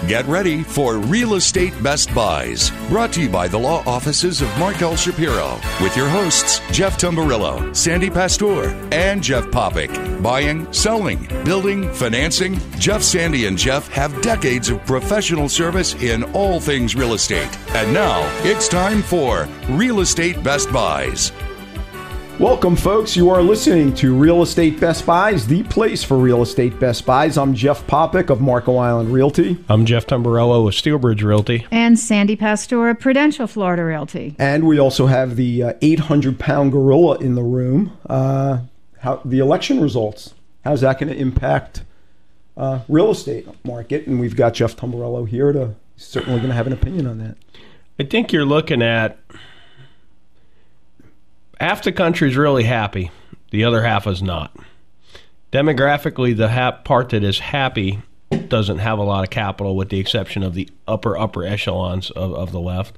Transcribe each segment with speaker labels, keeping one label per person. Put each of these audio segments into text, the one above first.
Speaker 1: Get ready for Real Estate Best Buys, brought to you by the law offices of Mark L. Shapiro, with your hosts, Jeff Tamburillo, Sandy Pastor, and Jeff Popick. Buying, selling, building, financing. Jeff, Sandy, and Jeff have decades of professional service in all things real estate. And now, it's time for Real Estate Best Buys.
Speaker 2: Welcome, folks. You are listening to Real Estate Best Buys, the place for real estate best buys. I'm Jeff Popick of Marco Island Realty.
Speaker 3: I'm Jeff Tamburello of Steelbridge Realty.
Speaker 4: And Sandy Pastor of Prudential Florida Realty.
Speaker 2: And we also have the 800-pound gorilla in the room. How the election results, how's that going to impact real estate market? And we've got Jeff Tamburello here to certainly going to have an opinion on that.
Speaker 3: I think you're looking at half the country's really happy, the other half is not. Demographically, the part that is happy doesn't have a lot of capital, with the exception of the upper echelons of the left.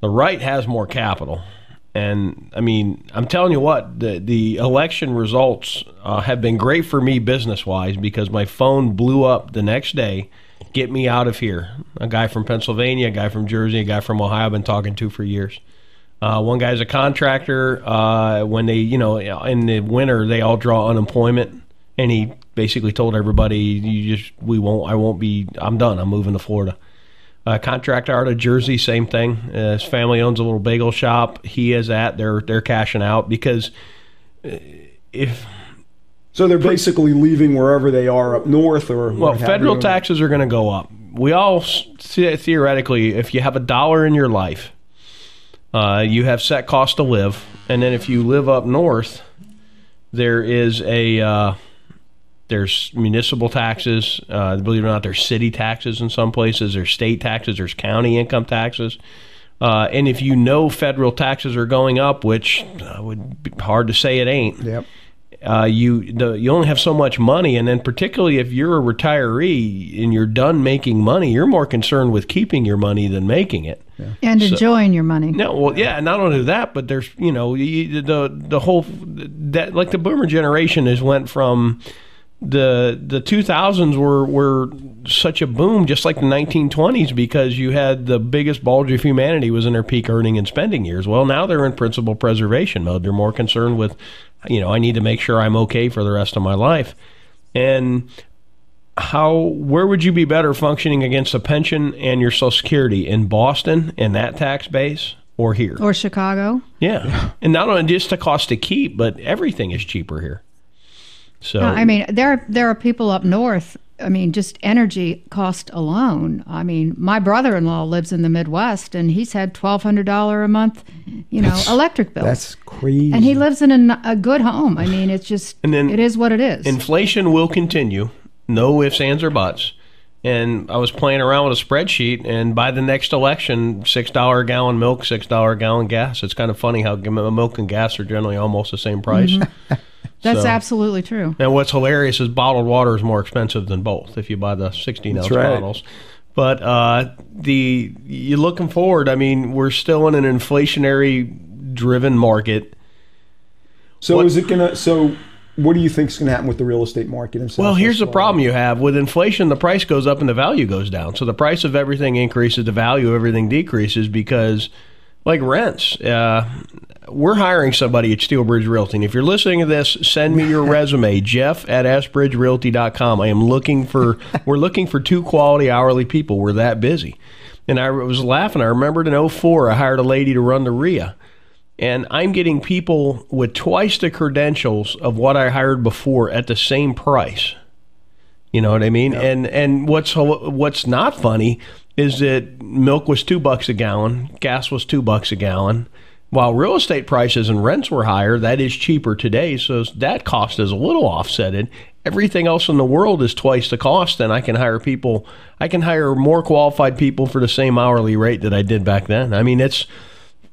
Speaker 3: The right has more capital. And, I mean, I'm telling you what, the election results have been great for me business-wise, because my phone blew up the next day. Get me out of here. A guy from Pennsylvania, a guy from Jersey, a guy from Ohio I've been talking to for years. One guy's a contractor. When they, in the winter, they all draw unemployment, and he basically told everybody, I'm done. I'm moving to Florida. Contractor out of Jersey, same thing. His family owns a little bagel shop. He is they're cashing out, because
Speaker 2: so they're basically leaving wherever they are up north, or
Speaker 3: federal taxes are going to go up. We all theoretically, if you have $1 in your life, you have set cost to live, and then if you live up north, there is there's municipal taxes. Believe it or not, there's city taxes in some places. There's state taxes. There's county income taxes. And if you know federal taxes are going up, which would be hard to say it ain't.
Speaker 2: Yep.
Speaker 3: You only have so much money, and then particularly if you're a retiree and you're done making money, you're more concerned with keeping your money than making it.
Speaker 4: Yeah. And enjoying your money.
Speaker 3: No, well, yeah, not only that, but there's, the whole, that, like the boomer generation went from the 2000s were such a boom, just like the 1920s, because you had the biggest bulge of humanity was in their peak earning and spending years. Well, now they're in principal preservation mode. They're more concerned with, I need to make sure I'm okay for the rest of my life. And where would you be better functioning against a pension and your Social Security? In Boston and that tax base, or here?
Speaker 4: Or Chicago?
Speaker 3: Yeah. And not only just the cost to keep, but everything is cheaper here. So
Speaker 4: I mean, there are people up north. I mean, just energy cost alone. I mean, my brother-in-law lives in the Midwest, and he's had $1,200 a month, electric bill.
Speaker 2: That's crazy.
Speaker 4: And he lives in a good home. I mean, it's just, it is what it is.
Speaker 3: Inflation will continue. No ifs, ands, or buts. And I was playing around with a spreadsheet, and by the next election, $6 a gallon milk, $6 a gallon gas. It's kind of funny how milk and gas are generally almost the same price.
Speaker 4: Mm-hmm. That's absolutely true.
Speaker 3: And what's hilarious is bottled water is more expensive than both if you buy the 16-ounce bottles. But you're looking forward. I mean, we're still in an inflationary-driven market.
Speaker 2: So what do you think is going to happen with the real estate market in South
Speaker 3: Well, here's the
Speaker 2: Florida?
Speaker 3: problem you have. With inflation, the price goes up and the value goes down. So the price of everything increases, the value of everything decreases, because, like rents, we're hiring somebody at Steelbridge Realty. And if you're listening to this, send me your resume, jeff@sbridgerealty.com. We're looking for 2 quality hourly people. We're that busy. And I was laughing. I remembered in 2004, I hired a lady to run the RIA. And I'm getting people with twice the credentials of what I hired before at the same price. You know what I mean? Yep. And what's not funny is that milk was $2 a gallon, gas was $2 a gallon. While real estate prices and rents were higher, that is cheaper today, so that cost is a little offsetted. Everything else in the world is twice the cost, and I can hire more qualified people for the same hourly rate that I did back then. I mean, it's...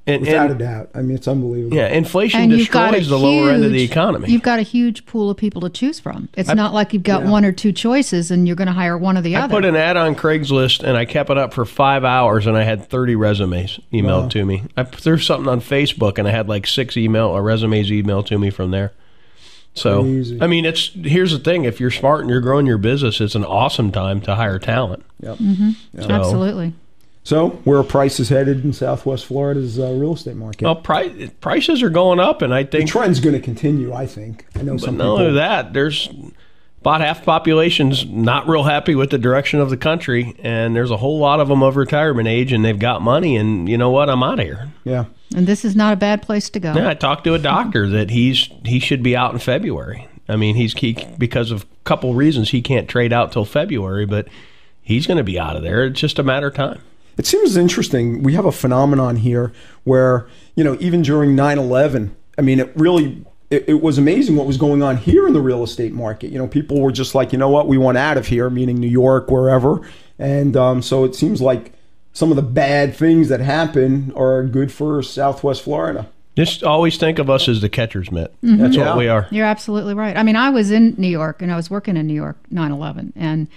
Speaker 2: Without a doubt. I mean, it's unbelievable.
Speaker 3: Yeah, inflation destroys the lower end of the economy.
Speaker 4: You've got a huge pool of people to choose from. It's not like you've got one or two choices and you're going to hire one or the other.
Speaker 3: I put an ad on Craigslist, and I kept it up for 5 hours, and I had 30 resumes emailed to me. I threw something on Facebook, and I had like 6 resumes emailed to me from there. So,
Speaker 2: Crazy.
Speaker 3: I mean, here's the thing. If you're smart and you're growing your business, it's an awesome time to hire talent.
Speaker 2: Yep.
Speaker 3: So-
Speaker 4: Absolutely.
Speaker 2: So where are prices headed in Southwest Florida's real estate market?
Speaker 3: Well, prices are going up, and I
Speaker 2: the
Speaker 3: think
Speaker 2: trend's going to continue, I think. I know
Speaker 3: but
Speaker 2: some
Speaker 3: not only
Speaker 2: people.
Speaker 3: that, there's about half the population's not real happy with the direction of the country, and there's a whole lot of them of retirement age, and they've got money, and you know what? I'm out of here.
Speaker 2: Yeah.
Speaker 4: And this is not a bad place to go.
Speaker 3: Yeah, I talked to a doctor that he should be out in February. I mean, because of a couple reasons he can't trade out till February, but he's going to be out of there. It's just a matter of time.
Speaker 2: It seems interesting. We have a phenomenon here where, even during 9/11, I mean, it was amazing what was going on here in the real estate market. People were just like, you know what, we want out of here, meaning New York, wherever. And so it seems like some of the bad things that happen are good for Southwest Florida.
Speaker 3: Just always think of us as the catcher's mitt. That's what we are.
Speaker 4: You're absolutely right. I mean, I was in New York, and I was working in New York 9/11, and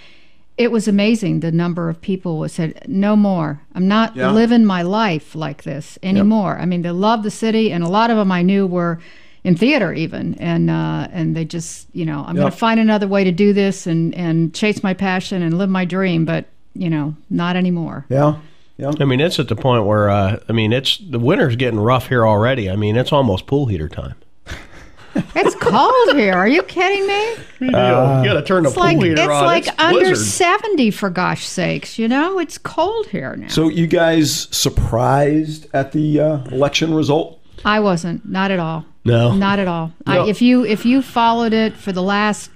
Speaker 4: it was amazing the number of people who said, no more. I'm not living my life like this anymore. I mean, they love the city, and a lot of them I knew were in theater even, and they just, I'm going to find another way to do this and chase my passion and live my dream, but, not anymore.
Speaker 2: Yeah. Yeah.
Speaker 3: I mean, it's at the point where, the winter's getting rough here already. I mean, it's almost pool heater time.
Speaker 4: It's cold here. Are you kidding me?
Speaker 3: You got to turn the pool heater on.
Speaker 4: It's like under
Speaker 3: blizzard.
Speaker 4: 70, for gosh sakes. It's cold here now.
Speaker 2: So you guys surprised at the election result?
Speaker 4: I wasn't. Not at all.
Speaker 3: No.
Speaker 4: Not at all.
Speaker 3: No.
Speaker 4: If you followed it for the last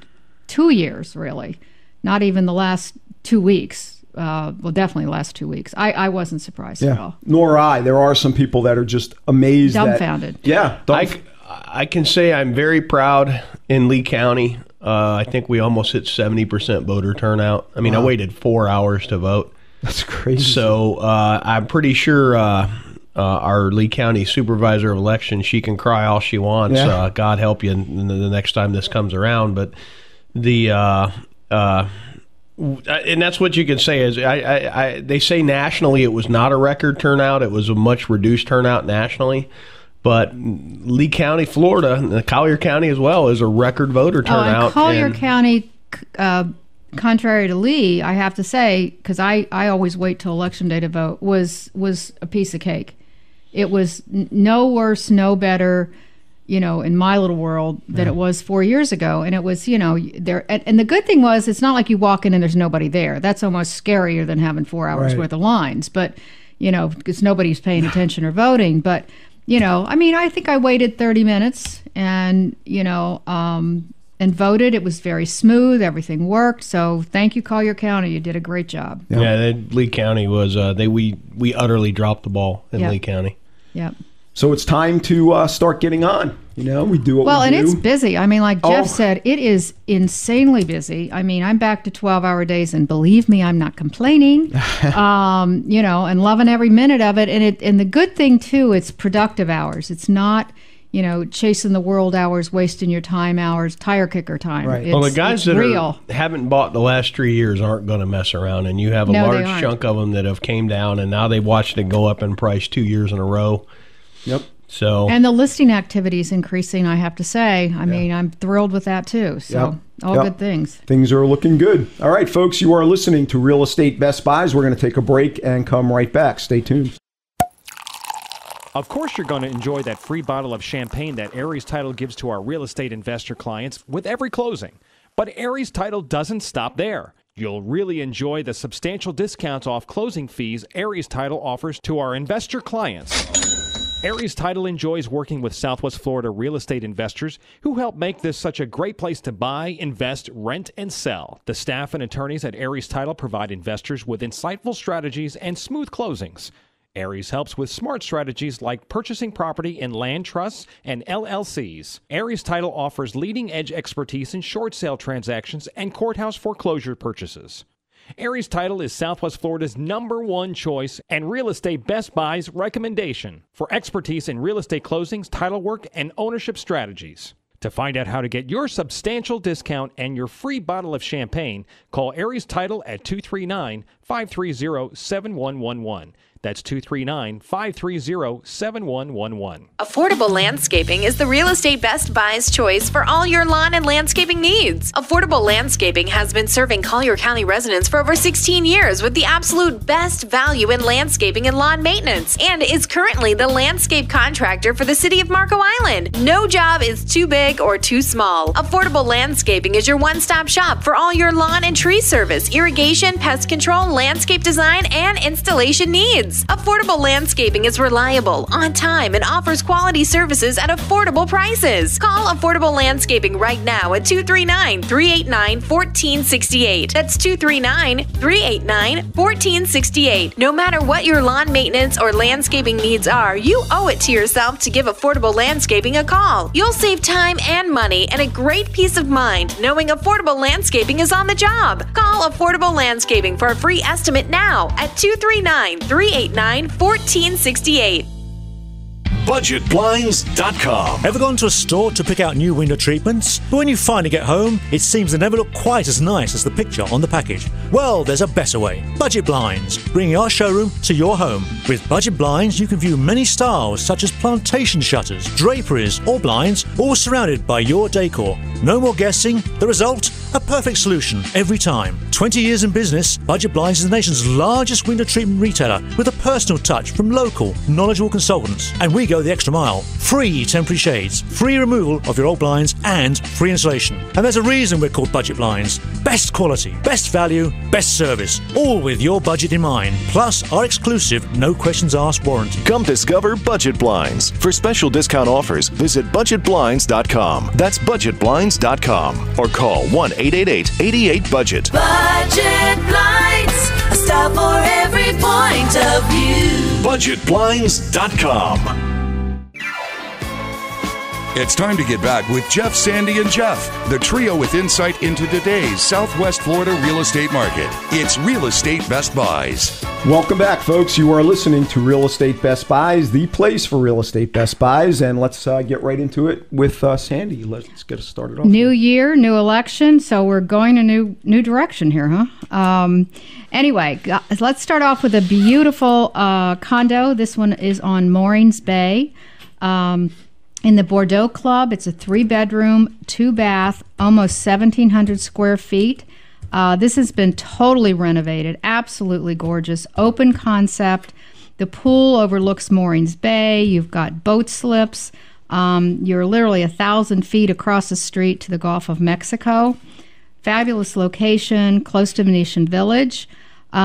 Speaker 4: 2 years, really, not even the last 2 weeks, well, definitely the last 2 weeks, I wasn't surprised at all.
Speaker 2: Nor I. There are some people that are just amazed.
Speaker 4: Dumbfounded.
Speaker 3: I can say I'm very proud in Lee County. I think we almost hit 70% voter turnout. I mean, I waited 4 hours to vote.
Speaker 2: That's crazy.
Speaker 3: So I'm pretty sure our Lee County Supervisor of Elections, she can cry all she wants.
Speaker 2: Yeah.
Speaker 3: God help you the next time this comes around. But and that's what you can say is they say nationally it was not a record turnout. It was a much reduced turnout nationally. But Lee County, Florida, and Collier County as well, is a record voter turnout.
Speaker 4: And Collier County, contrary to Lee, I have to say, because I always wait till Election Day to vote, was a piece of cake. It was no worse, no better, in my little world than it was 4 years ago. And it was, there. And the good thing was, it's not like you walk in and there's nobody there. That's almost scarier than having 4 hours worth of lines. But, because nobody's paying attention or voting. But, I think I waited 30 minutes and, and voted. It was very smooth. Everything worked. So thank you, Collier County. You did a great job.
Speaker 3: Yeah, Lee County was, we utterly dropped the ball in Lee County.
Speaker 4: Yep.
Speaker 2: So it's time to start getting on. We do what we do.
Speaker 4: Well, and it's busy. I mean, like Jeff said, it is insanely busy. I mean, I'm back to 12-hour days, and believe me, I'm not complaining. And loving every minute of it. And the good thing too, it's productive hours. It's not, chasing the world hours, wasting your time hours, tire kicker time.
Speaker 2: Right.
Speaker 3: Well, the guys that haven't bought the last 3 years aren't going to mess around, and you have a large chunk of them that have came down, and now they've watched it go up in price 2 years in a row.
Speaker 2: Yep.
Speaker 3: So
Speaker 4: and the listing activity is increasing, I have to say. I mean, I'm thrilled with that too. So all good things.
Speaker 2: Things are looking good. All right, folks, you are listening to Real Estate Best Buys. We're going to take a break and come right back. Stay tuned.
Speaker 5: Of course, you're going to enjoy that free bottle of champagne that Aries Title gives to our real estate investor clients with every closing. But Aries Title doesn't stop there. You'll really enjoy the substantial discounts off closing fees Aries Title offers to our investor clients. Aries Title enjoys working with Southwest Florida real estate investors who help make this such a great place to buy, invest, rent, and sell. The staff and attorneys at Aries Title provide investors with insightful strategies and smooth closings. Aries helps with smart strategies like purchasing property in land trusts and LLCs. Aries Title offers leading-edge expertise in short sale transactions and courthouse foreclosure purchases. Aries Title is Southwest Florida's #1 choice and Real Estate Best Buys recommendation for expertise in real estate closings, title work, and ownership strategies. To find out how to get your substantial discount and your free bottle of champagne, call Aries Title at 239-530-7111. That's 239-530-7111.
Speaker 6: Affordable Landscaping is the real estate Best Buy's choice for all your lawn and landscaping needs. Affordable Landscaping has been serving Collier County residents for over 16 years with the absolute best value in landscaping and lawn maintenance, and is currently the landscape contractor for the city of Marco Island. No job is too big or too small. Affordable Landscaping is your one-stop shop for all your lawn and tree service, irrigation, pest control, landscape design, and installation needs. Affordable Landscaping is reliable, on time, and offers quality services at affordable prices. Call Affordable Landscaping right now at 239-389-1468. That's 239-389-1468. No matter what your lawn maintenance or landscaping needs are, you owe it to yourself to give Affordable Landscaping a call. You'll save time and money and a great peace of mind knowing Affordable Landscaping is on the job. Call Affordable Landscaping for a free estimate now at 239-389-1468.
Speaker 7: BudgetBlinds.com. Ever gone to a store to pick out new window treatments? But when you finally get home, it seems they never look quite as nice as the picture on the package. Well, there's a better way. Budget Blinds, bringing our showroom to your home. With Budget Blinds, you can view many styles such as plantation shutters, draperies, or blinds, all surrounded by your decor. No more guessing. The result? A perfect solution every time. 20 years in business, Budget Blinds is the nation's largest window treatment retailer with a personal touch from local, knowledgeable consultants. And we go the extra mile. Free temporary shades, free removal of your old blinds, and free installation. And there's a reason we're called Budget Blinds. Best quality, best value, best service, all with your budget in mind. Plus our exclusive no questions asked warranty.
Speaker 8: Come discover Budget Blinds. For special discount offers, visit budgetblinds.com. That's budgetblinds.com. Or call 1-888-88-BUDGET.
Speaker 9: Budget Blinds, a style for every point of view.
Speaker 8: budgetblinds.com.
Speaker 1: It's time to get back with Jeff, Sandy, and Jeff, the trio with insight into today's Southwest Florida real estate market. It's Real Estate Best Buys.
Speaker 2: Welcome back, folks. You are listening to Real Estate Best Buys, the place for real estate best buys. And let's get right into it with Sandy. Let's get us started off.
Speaker 4: New year, new election, so we're going a new direction here, huh? Anyway, let's start off with a beautiful condo. This one is on Morings Bay. In the Bordeaux Club. It's a 3-bedroom, 2-bath, almost 1,700 square feet. This has been totally renovated, absolutely gorgeous, open concept. The pool overlooks Morings Bay. You've got boat slips. You're literally 1,000 feet across the street to the Gulf of Mexico. Fabulous location, close to Venetian Village.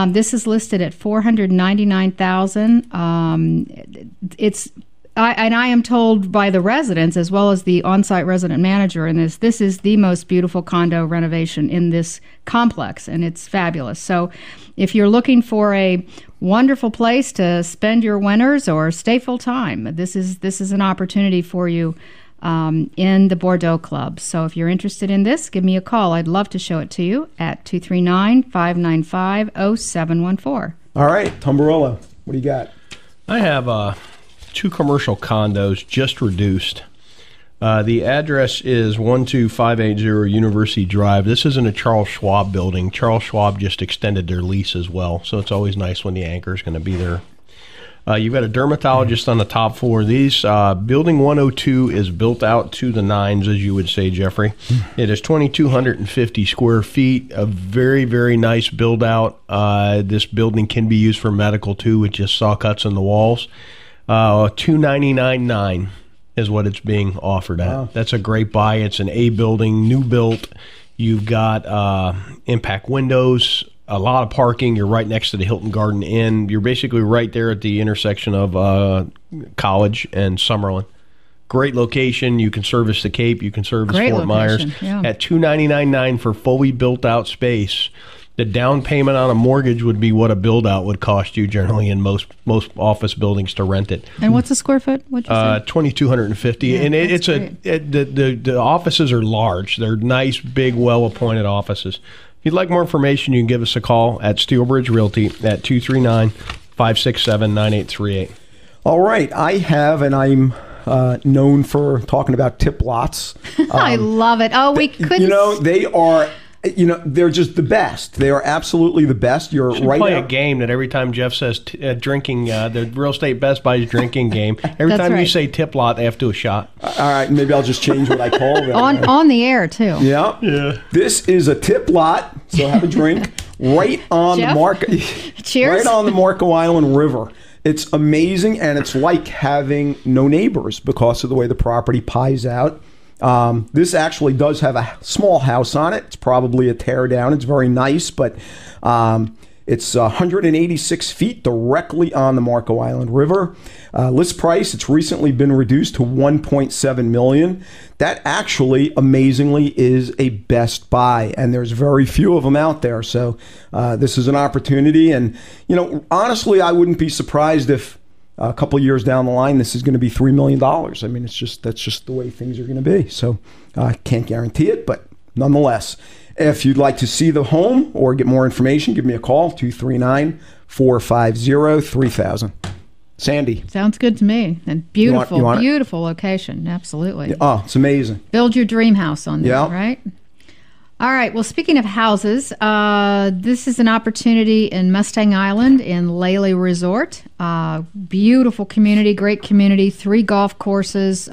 Speaker 4: This is listed at $499,000. I am told by the residents, as well as the on-site resident manager in this is the most beautiful condo renovation in this complex, and it's fabulous. So if you're looking for a wonderful place to spend your winters or stay full-time, this is an opportunity for you in the Bordeaux Club. So if you're interested in this, give me a call. I'd love to show it to you at 239-595-0714.
Speaker 2: All right, Tumbarella, what do you got?
Speaker 3: I have 2 commercial condos just reduced. The address is 12580 University Drive. This isn't a Charles Schwab building. Charles Schwab just extended their lease as well, so it's always nice when the anchor is going to be there. You've got a dermatologist on the top floor. These building 102 is built out to the nines, as you would say, Jeffrey. It is 2,250 square feet. A very, very nice build out. This building can be used for medical too, with just saw cuts in the walls. $299,900 is what it's being offered at. Wow. That's a great buy. It's an A building, new built. You've got impact windows, a lot of parking. You're right next to the Hilton Garden Inn. You're basically right there at the intersection of College and Summerlin. Great location. You can service the Cape. You can service Fort Myers.
Speaker 4: Yeah.
Speaker 3: At $299,900 for fully built out space. The down payment on a mortgage would be what a build out would cost you generally in most office buildings to rent it.
Speaker 4: And what's the square foot? What'd you say?
Speaker 3: 2,250.
Speaker 4: Yeah,
Speaker 3: and the offices are large. They're nice, big, well appointed offices. If you'd like more information, you can give us a call at Steelbridge Realty at 239-567-9838.
Speaker 2: All right, I have, and I'm known for talking about tip lots.
Speaker 4: I love it. Oh, we couldn't.
Speaker 2: They are They're just the best. They are absolutely the best. You're
Speaker 3: should
Speaker 2: right.
Speaker 3: Play a game that every time Jeff says drinking, the Real Estate Best Buy's drinking game. Every time you say tip lot, they have to do a shot.
Speaker 2: All right, maybe I'll just change what I call them.
Speaker 4: on the air too.
Speaker 2: Yeah. This is a tip lot, so have a drink right on
Speaker 4: Jeff?
Speaker 2: the Marco.
Speaker 4: Cheers.
Speaker 2: Right on the Marco Island River. It's amazing, and it's like having no neighbors because of the way the property pies out. This actually does have a small house on it. It's probably a tear down. It's very nice, but it's 186 feet directly on the Marco Island River. List price, it's recently been reduced to $1.7 million. That actually, amazingly, is a Best Buy, and there's very few of them out there. So this is an opportunity, and honestly, I wouldn't be surprised if a couple years down the line, this is going to be $3 million. I mean, that's just the way things are going to be. So I can't guarantee it, but nonetheless, if you'd like to see the home or get more information, give me a call, 239-450-3000. Sandy.
Speaker 4: Sounds good to me. And beautiful,
Speaker 2: you want
Speaker 4: beautiful location. Absolutely.
Speaker 2: Oh, it's amazing.
Speaker 4: Build your dream house on there,
Speaker 2: Yeah.
Speaker 4: right? All right. Well, speaking of houses, this is an opportunity in Mustang Island in Lely Resort. Beautiful community, great community, 3 golf courses.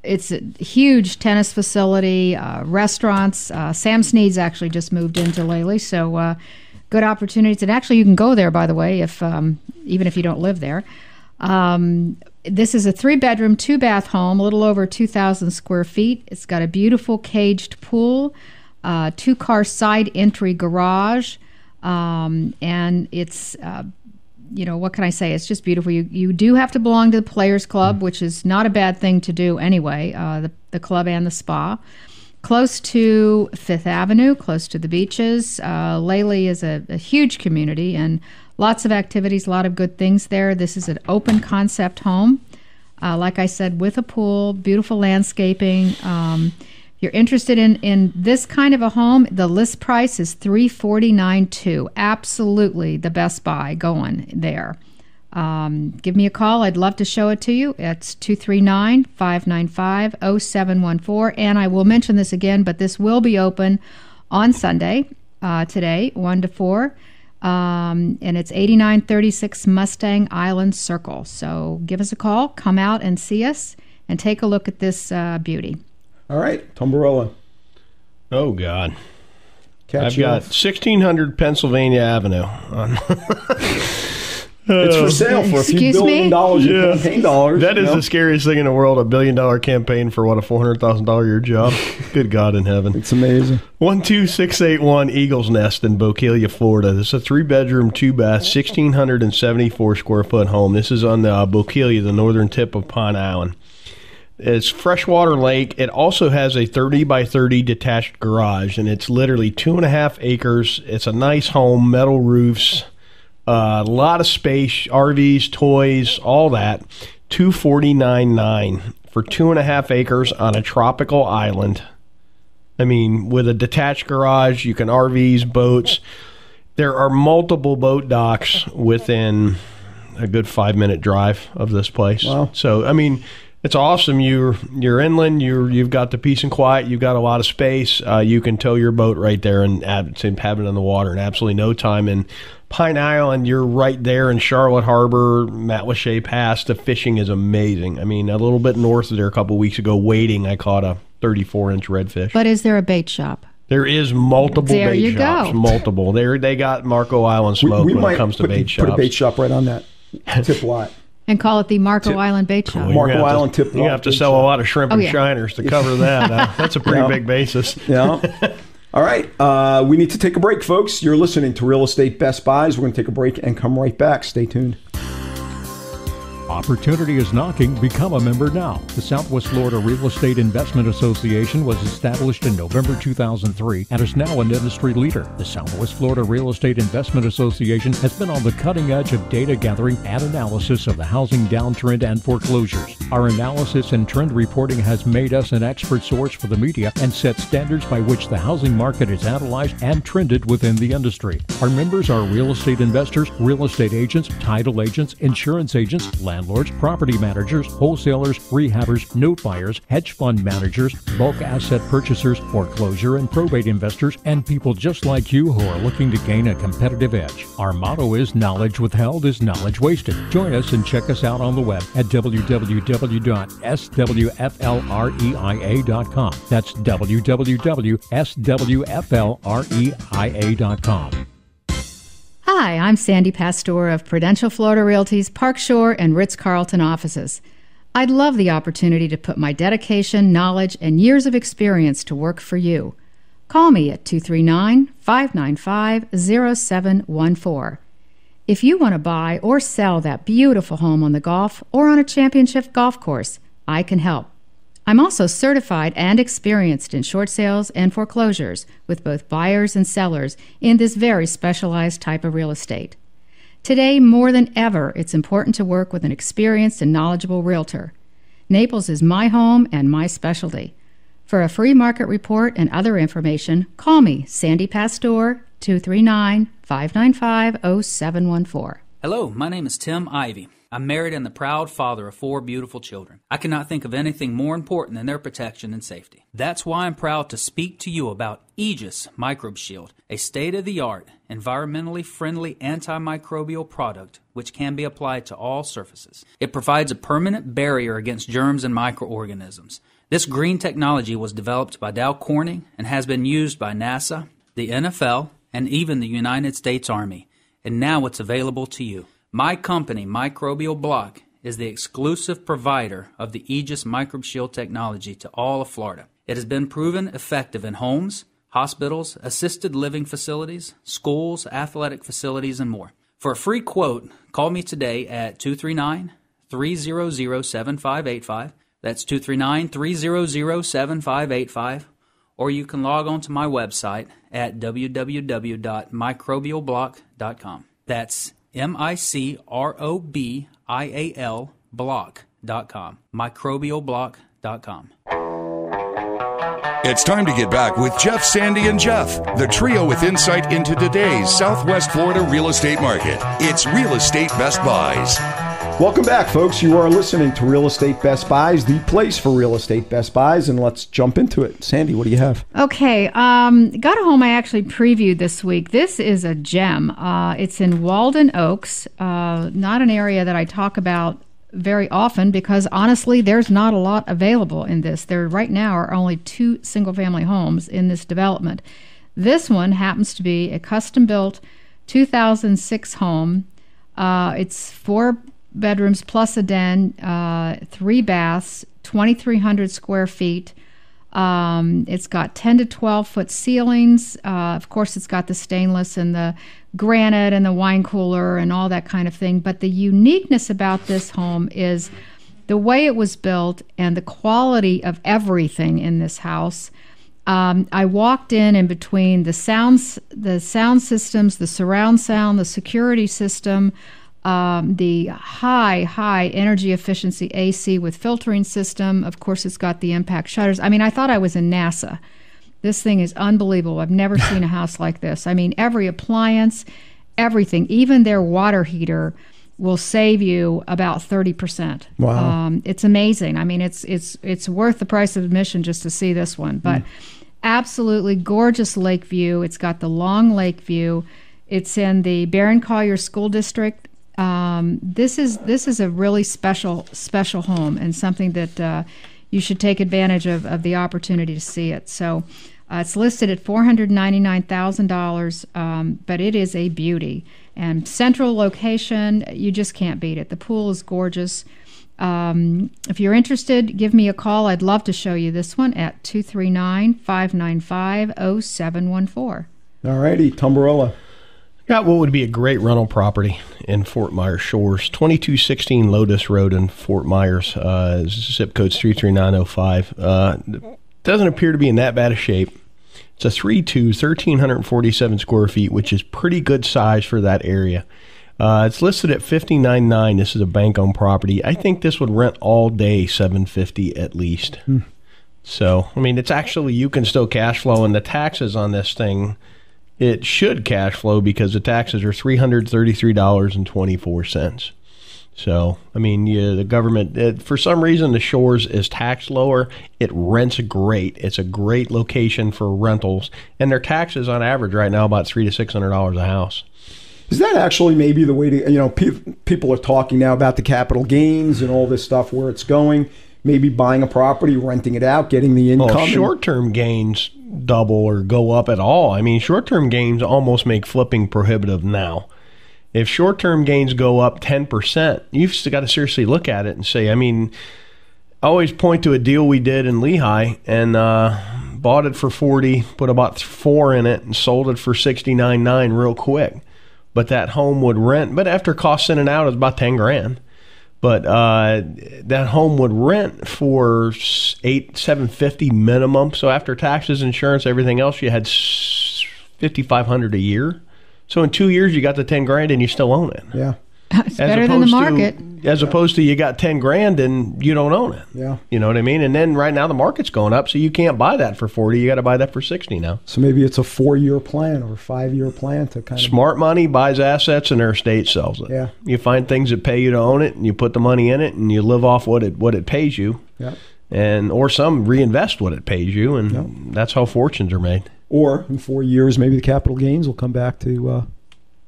Speaker 4: It's a huge tennis facility, restaurants. Sam Snead's actually just moved into Lely, so good opportunities. And actually, you can go there, by the way, if even if you don't live there. This is a 3-bedroom, 2-bath home, a little over 2,000 square feet. It's got a beautiful caged pool, 2-car side entry garage, and it's, what can I say? It's just beautiful. You do have to belong to the Players Club, which is not a bad thing to do anyway, the club and the spa. Close to Fifth Avenue, close to the beaches. Lely is a huge community, and lots of activities, a lot of good things there. This is an open concept home, like I said, with a pool, beautiful landscaping. If you're interested in this kind of a home, the list price is $349,200. Absolutely the Best Buy going there. Give me a call. I'd love to show it to you. It's 239-595-0714. And I will mention this again, but this will be open on Sunday, today, 1 to 4. And it's 8936 Mustang Island Circle. So give us a call, come out and see us, and take a look at this beauty.
Speaker 2: All right, Tombarella.
Speaker 3: Oh, God.
Speaker 2: Catch
Speaker 3: I've got 1600 Pennsylvania Avenue.
Speaker 2: It's for sale for a few
Speaker 4: Excuse
Speaker 2: $1 billion in campaign dollars.
Speaker 3: That is the scariest thing in the world, $1 billion campaign for, what, a $400,000 a year job? Good God in heaven.
Speaker 2: It's amazing.
Speaker 3: 12681 Eagles Nest in Bokeelia, Florida. This is a 3-bedroom, 2-bath, 1,674 square foot home. This is on the Bokeelia, the northern tip of Pine Island. It's freshwater lake. It also has a 30 by 30 detached garage, and it's literally 2.5 acres. It's a nice home, metal roofs, a lot of space, RVs, toys, all that. $249,900 for 2.5 acres on a tropical island. I mean, with a detached garage, you can RVs, boats. There are multiple boat docks within a good 5-minute drive of this place.
Speaker 2: Wow.
Speaker 3: So, I mean, it's awesome. You're inland. You've got the peace and quiet. You've got a lot of space. You can tow your boat right there and have it in the water in absolutely no time. And Pine Island, you're right there in Charlotte Harbor, Matlacha Pass. The fishing is amazing. I mean, a little bit north of there a couple weeks ago, wading, I caught a 34-inch redfish.
Speaker 4: But is there a bait shop?
Speaker 3: There is multiple
Speaker 4: there
Speaker 3: bait
Speaker 4: you
Speaker 3: shops.
Speaker 4: Go.
Speaker 3: Multiple. They got Marco Island smoke
Speaker 2: we
Speaker 3: when
Speaker 2: might
Speaker 3: it comes to bait shops.
Speaker 2: Put a bait shop right on that tip lot.
Speaker 4: And call it the Marco Island Bait Shop.
Speaker 3: Well,
Speaker 2: Marco Island tip lot.
Speaker 3: You have to sell a lot of shrimp and
Speaker 4: yeah.
Speaker 3: shiners to cover that. That's a pretty big basis.
Speaker 2: Yeah. All right. We need to take a break, folks. You're listening to Real Estate Best Buys. We're going to take a break and come right back. Stay tuned.
Speaker 10: Opportunity is knocking. Become a member now. The Southwest Florida Real Estate Investment Association was established in November 2003 and is now an industry leader. The Southwest Florida Real Estate Investment Association has been on the cutting edge of data gathering and analysis of the housing downtrend and foreclosures. Our analysis and trend reporting has made us an expert source for the media and set standards by which the housing market is analyzed and trended within the industry. Our members are real estate investors, real estate agents, title agents, insurance agents, land landlords, property managers, wholesalers, rehabbers, note buyers, hedge fund managers, bulk asset purchasers, foreclosure and probate investors, and people just like you who are looking to gain a competitive edge. Our motto is knowledge withheld is knowledge wasted. Join us and check us out on the web at www.swflreia.com. That's www.swflreia.com.
Speaker 4: Hi, I'm Sandy Pastor of Prudential Florida Realty's Park Shore and Ritz-Carlton offices. I'd love the opportunity to put my dedication, knowledge, and years of experience to work for you. Call me at 239-595-0714. If you want to buy or sell that beautiful home on the Gulf or on a championship golf course, I can help. I'm also certified and experienced in short sales and foreclosures with both buyers and sellers in this very specialized type of real estate. Today, more than ever, it's important to work with an experienced and knowledgeable realtor. Naples is my home and my specialty. For a free market report and other information, call me, Sandy Pastor, 239-595-0714.
Speaker 11: Hello, my name is Tim Ivey. I'm married and the proud father of 4 beautiful children. I cannot think of anything more important than their protection and safety. That's why I'm proud to speak to you about Aegis Microbe Shield, a state-of-the-art, environmentally friendly antimicrobial product which can be applied to all surfaces. It provides a permanent barrier against germs and microorganisms. This green technology was developed by Dow Corning and has been used by NASA, the NFL, and even the United States Army. And now it's available to you. My company, Microbial Block, is the exclusive provider of the Aegis Microbe Shield technology to all of Florida. It has been proven effective in homes, hospitals, assisted living facilities, schools, athletic facilities, and more. For a free quote, call me today at 239-300-7585. That's 239-300-7585. Or you can log on to my website at www.microbialblock.com. That's MICROBIAL block.com. Microbialblock.com.
Speaker 1: It's time to get back with Jeff, Sandy, and Jeff, the trio with insight into today's Southwest Florida real estate market. It's Real Estate Best Buys.
Speaker 2: Welcome back, folks. You are listening to Real Estate Best Buys, the place for real estate best buys, and let's jump into it. Sandy, what do you have?
Speaker 4: Okay, got a home I actually previewed this week. This is a gem. It's in Walden Oaks, not an area that I talk about very often because, honestly, there's not a lot available in this. There right now are only 2 single-family homes in this development. This one happens to be a custom-built 2006 home. It's 4 bedrooms plus a den, 3 baths, 2,300 square feet. It's got 10 to 12 foot ceilings. Of course, it's got the stainless and the granite and the wine cooler and all that kind of thing. But the uniqueness about this home is the way it was built and the quality of everything in this house. I walked in between the sound systems, the surround sound, the security system, the high energy efficiency AC with filtering system. Of course, it's got the impact shutters. I mean, I thought I was in NASA. This thing is unbelievable. I've never seen a house like this. I mean, every appliance, everything, even their water heater will save you about 30%.
Speaker 2: Wow.
Speaker 4: It's amazing. I mean, it's worth the price of admission just to see this one. But absolutely gorgeous lake view. It's got the long lake view. It's in the Barron Collier School District. This is a really special home and something that you should take advantage of the opportunity to see it. So it's listed at $499,000, but it is a beauty. And central location, you just can't beat it. The pool is gorgeous. If you're interested, give me a call. I'd love to show you this one at 239-595-0714.
Speaker 2: All righty, Tumbarella.
Speaker 3: Got what would be a great rental property in Fort Myers Shores, 2216 Lotus Road in Fort Myers. Zip code's 33905. Doesn't appear to be in that bad a shape. It's a 3.2, 1,347 square feet, which is pretty good size for that area. It's listed at $59,900. This is a bank-owned property. I think this would rent all day $750 at least. So, I mean, it's actually, you can still cash flow, and the taxes on this thing, it should cash flow because the taxes are $333.24. So, I mean, the government, for some reason, the Shores is taxed lower. It rents great. It's a great location for rentals. And their taxes on average right now about $300 to $600 a house.
Speaker 2: Is that actually maybe the way to, people are talking now about the capital gains and all this stuff, where it's going, maybe buying a property, renting it out, getting the income.
Speaker 3: Well, short-term gains double or go up at all. I mean, short-term gains almost make flipping prohibitive now. If short-term gains go up 10%, you've still got to seriously look at it and say, I mean, I always point to a deal we did in Lehigh and bought it for $40, put about $4 in it, and sold it for $69.9 real quick. But that home would rent, but after costs in and out, it was about $10,000. But that home would rent for $750 minimum. So after taxes, insurance, everything else, you had $5,500 a year. So in 2 years, you got the $10,000 and you still own it.
Speaker 2: Yeah,
Speaker 4: it's better than the market.
Speaker 3: As opposed to you got $10,000 and you don't own it.
Speaker 2: Yeah,
Speaker 3: you know what I mean. And then right now the market's going up, so you can't buy that for $40. You got to buy that for $60 now.
Speaker 2: So maybe it's a 4-year plan or a 5-year plan to kind of
Speaker 3: smart money buys assets and their estate sells it.
Speaker 2: Yeah,
Speaker 3: you find things that pay you to own it, and you put the money in it, and you live off what it pays you.
Speaker 2: Yeah,
Speaker 3: and or some reinvest what it pays you, and that's how fortunes are made.
Speaker 2: Or in 4 years, maybe the capital gains will come back to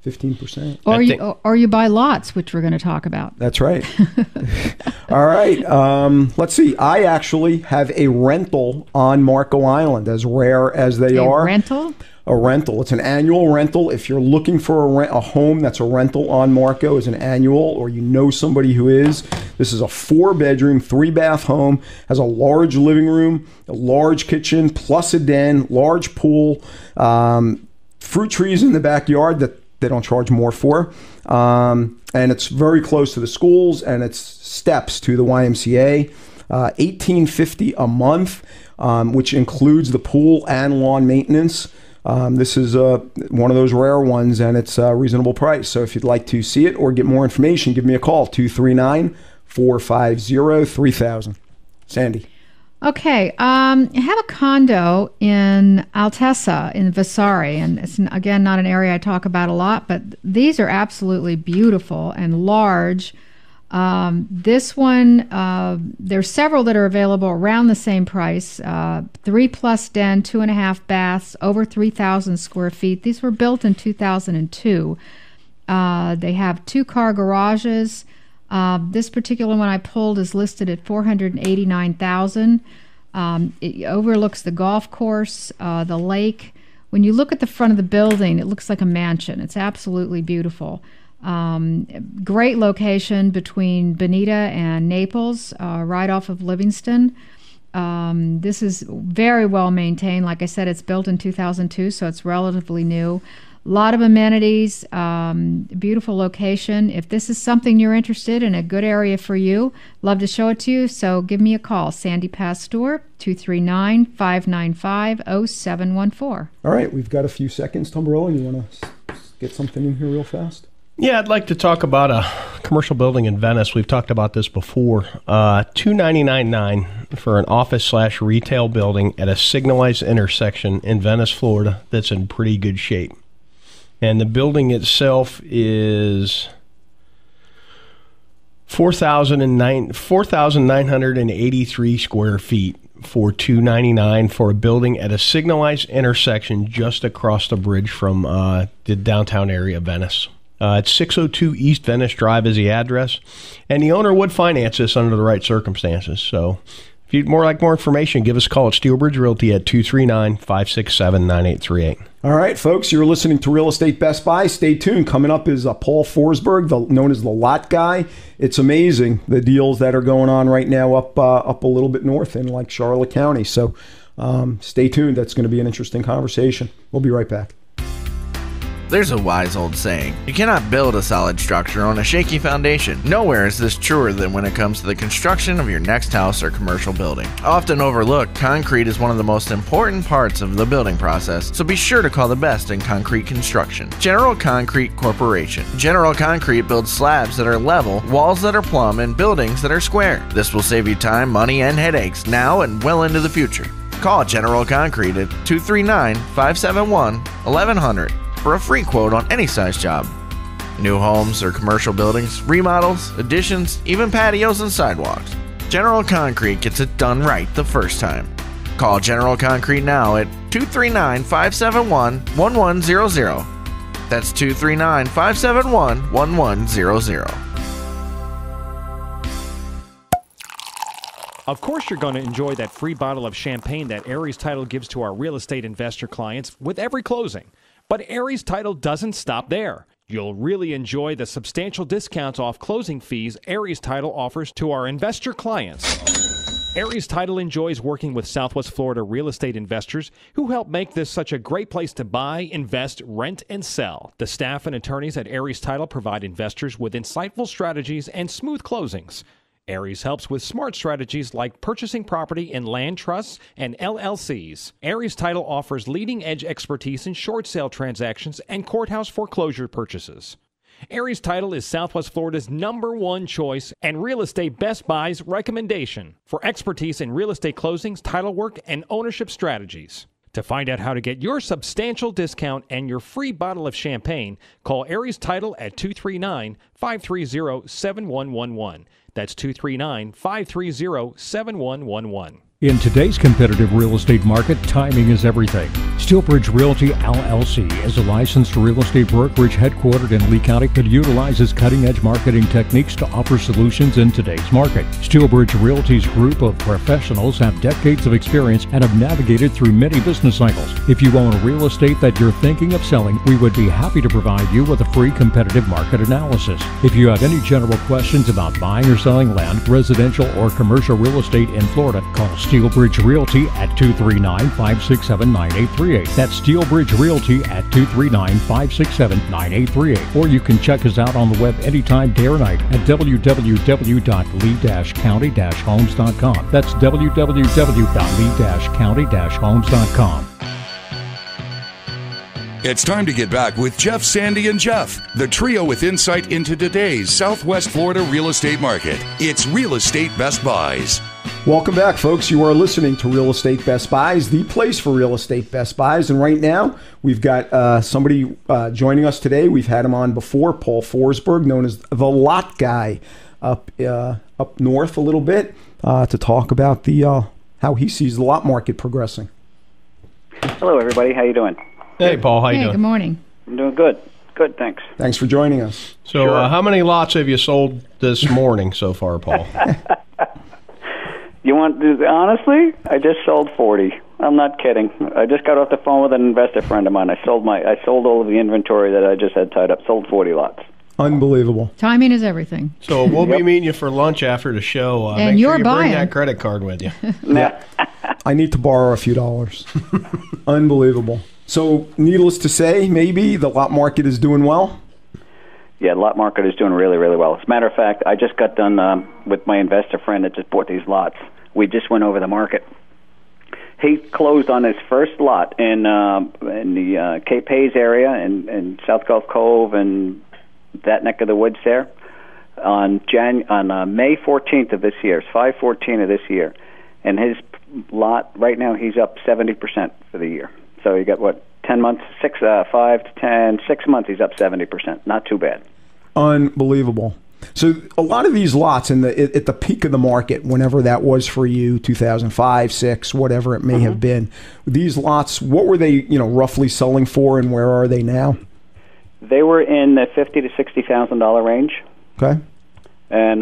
Speaker 2: 15%.
Speaker 4: Or you buy lots, which we're going to talk about.
Speaker 2: That's right. All right. Let's see. I actually have a rental on Marco Island, as rare as they are. A rental. It's an annual rental. If you're looking for a home that's a rental on Marco as an annual, or you know somebody who is, this is a 4-bedroom, 3-bath home, has a large living room, a large kitchen, plus a den, large pool, fruit trees in the backyard that they don't charge more for. And it's very close to the schools, and it's steps to the YMCA. $1,850 a month, which includes the pool and lawn maintenance. This is one of those rare ones, and it's a reasonable price. So if you'd like to see it or get more information, give me a call, 239-450-3000. Sandy.
Speaker 4: Okay, I have a condo in Altessa in Vasari, and it's, again, not an area I talk about a lot, but these are absolutely beautiful and large. This one, there's several that are available around the same price, 3+ den, 2.5 baths, over 3,000 square feet. These were built in 2002. They have 2-car garages. This particular one I pulled is listed at $489,000. It overlooks the golf course, the lake. When you look at the front of the building, it looks like a mansion. It's absolutely beautiful. Great location between Bonita and Naples, right off of Livingston. This is very well maintained. Like I said, it's built in 2002, so it's relatively new. A lot of amenities, beautiful location. If this is something you're interested in, a good area for you, love to show it to you. So give me a call, Sandy Pastor, 239-595-0714.
Speaker 2: All right, we've got a few seconds. Tombarella, you want to get something in here real fast?
Speaker 3: Yeah, I'd like to talk about a commercial building in Venice. We've talked about this before. $299.9 for an office/retail building at a signalized intersection in Venice, Florida, that's in pretty good shape. And the building itself is 4,983 square feet for $299 for a building at a signalized intersection just across the bridge from the downtown area of Venice. It's 602 East Venice Drive is the address, and the owner would finance this under the right circumstances. So if you'd more information, give us a call at Steelbridge Realty at 239-567-9838.
Speaker 2: All right, folks, you're listening to Real Estate Best Buy. Stay tuned. Coming up is Paul Forsberg, known as the Lot Guy. It's amazing, the deals that are going on right now up a little bit north in like Charlotte County. So stay tuned. That's going to be an interesting conversation. We'll be right back.
Speaker 12: There's a wise old saying, you cannot build a solid structure on a shaky foundation. Nowhere is this truer than when it comes to the construction of your next house or commercial building. Often overlooked, concrete is one of the most important parts of the building process, so be sure to call the best in concrete construction. General Concrete Corporation. General Concrete builds slabs that are level, walls that are plumb, and buildings that are square. This will save you time, money, and headaches now and well into the future. Call General Concrete at 239-571-1100. for a free quote on any size job. New homes or commercial buildings, remodels, additions, even patios and sidewalks. General Concrete gets it done right the first time. Call General Concrete now at 239-571-1100. That's 239-571-1100.
Speaker 5: Of course, you're going to enjoy that free bottle of champagne that Aries Title gives to our real estate investor clients with every closing. But Aries Title doesn't stop there. You'll really enjoy the substantial discounts off closing fees Aries Title offers to our investor clients. Aries Title enjoys working with Southwest Florida real estate investors who help make this such a great place to buy, invest, rent, and sell. The staff and attorneys at Aries Title provide investors with insightful strategies and smooth closings. Aries helps with smart strategies like purchasing property in land trusts and LLCs. Aries Title offers leading-edge expertise in short sale transactions and courthouse foreclosure purchases. Aries Title is Southwest Florida's #1 choice and Real Estate Best Buy's recommendation for expertise in real estate closings, title work, and ownership strategies. To find out how to get your substantial discount and your free bottle of champagne, call Aries Title at 239-530-7111. That's 239-530-7111.
Speaker 10: In today's competitive real estate market, timing is everything. Steelbridge Realty LLC is a licensed real estate brokerage headquartered in Lee County that utilizes cutting-edge marketing techniques to offer solutions in today's market. Steelbridge Realty's group of professionals have decades of experience and have navigated through many business cycles. If you own real estate that you're thinking of selling, we would be happy to provide you with a free competitive market analysis. If you have any general questions about buying or selling land, residential or commercial real estate in Florida, call Steelbridge Realty at 239-567-9838. That's Steelbridge Realty at 239-567-9838. Or you can check us out on the web anytime, day or night at www.lee-county-homes.com. That's www.lee-county-homes.com.
Speaker 1: It's time to get back with Jeff, Sandy, and Jeff, the trio with insight into today's Southwest Florida real estate market. It's Real Estate Best Buys.
Speaker 2: Welcome back, folks. You are listening to Real Estate Best Buys, the place for real estate best buys. And right now, we've got somebody joining us today. We've had him on before, Paul Forsberg, known as the Lot Guy, up north a little bit, to talk about the how he sees the lot market progressing.
Speaker 13: Hello, everybody. How you doing?
Speaker 3: Hey, Paul. How you doing?
Speaker 4: Good morning.
Speaker 13: I'm doing good. Good, thanks.
Speaker 2: Thanks for joining us.
Speaker 3: So,
Speaker 13: Sure.
Speaker 3: how many lots have you sold this morning so far, Paul?
Speaker 13: You want to, honestly? I just sold 40. I'm not kidding. I just got off the phone with an investor friend of mine. I sold all of the inventory that I just had tied up. Sold 40 lots.
Speaker 2: Unbelievable.
Speaker 4: Timing is everything.
Speaker 3: So we'll be meeting you for lunch after the show.
Speaker 4: And
Speaker 3: make
Speaker 4: you're
Speaker 3: sure you
Speaker 4: buying.
Speaker 3: bring that credit card with you.
Speaker 2: I need to borrow a few dollars. Unbelievable. So, needless to say, maybe the lot market is doing well?
Speaker 13: Yeah, the lot market is doing really, really well. As a matter of fact, I just got done with my investor friend that just bought these lots. We just went over the market. He closed on his first lot in the Cape Hayes area and South Gulf Cove and that neck of the woods there on May 14th of this year. It's 5/14 of this year. And his lot, right now, he's up 70% for the year. So you got, 10 months, 6 months, he's up 70%. Not too bad.
Speaker 2: Unbelievable. So a lot of these lots at the peak of the market, whenever that was for you, 2005, 6, whatever it may have been, these lots, what were they, roughly selling for, and where are they now?
Speaker 13: They were in the $50,000 to $60,000 range.
Speaker 2: Okay.
Speaker 13: And